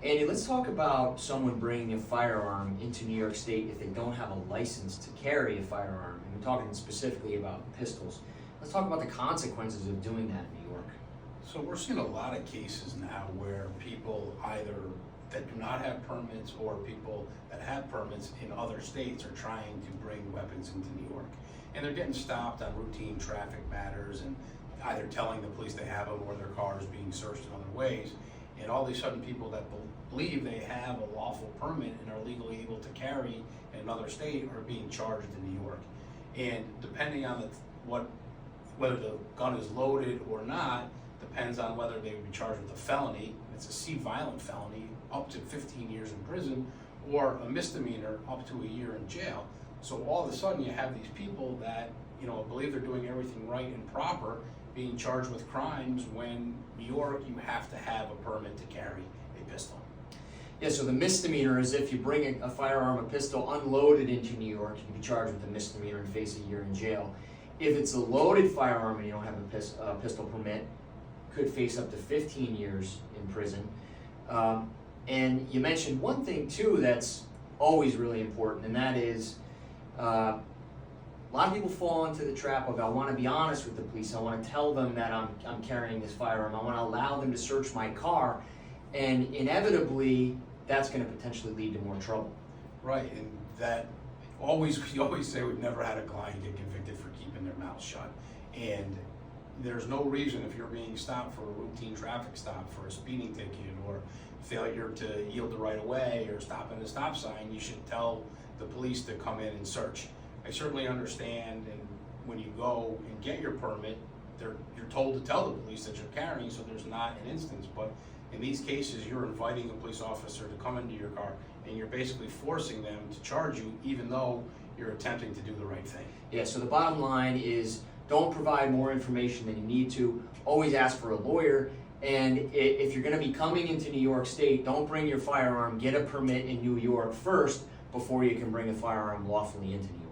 Andy, let's talk about someone bringing a firearm into New York State if they don't have a license to carry a firearm. And we're talking specifically about pistols. Let's talk about the consequences of doing that in New York. So we're seeing a lot of cases now where people either that do not have permits or people that have permits in other states are trying to bring weapons into New York. And they're getting stopped on routine traffic matters and either telling the police they have them or their car is being searched in other ways. And all of a sudden people that believe they have a lawful permit and are legally able to carry in another state are being charged in New York. And depending on whether the gun is loaded or not, depends on whether they would be charged with a felony. It's a C violent felony, up to 15 years in prison, or a misdemeanor, up to a year in jail. So all of a sudden you have these people that, believe they're doing everything right and proper, being charged with crimes when New York, you have to have a permit to carry a pistol. Yeah, so the misdemeanor is if you bring a firearm, a pistol unloaded into New York, you can be charged with a misdemeanor and face a year in jail. If it's a loaded firearm and you don't have a pistol permit, could face up to 15 years in prison. And you mentioned one thing too that's always really important, and that is a lot of people fall into the trap of, I want to be honest with the police, I want to tell them that I'm carrying this firearm, I want to allow them to search my car, and inevitably that's going to potentially lead to more trouble. Right, and that we always say we've never had a client get convicted for keeping their mouth shut. And there's no reason, if you're being stopped for a routine traffic stop, for a speeding ticket, or failure to yield the right of way, or stop at a stop sign, you should tell the police to come in and search. I certainly understand, and when you go and get your permit, you're told to tell the police that you're carrying, so there's not an instance. But in these cases, you're inviting a police officer to come into your car, and you're basically forcing them to charge you, even though you're attempting to do the right thing. Yeah, so the bottom line is, don't provide more information than you need to. Always ask for a lawyer. And if you're going to be coming into New York State, don't bring your firearm. Get a permit in New York first before you can bring a firearm lawfully into New York.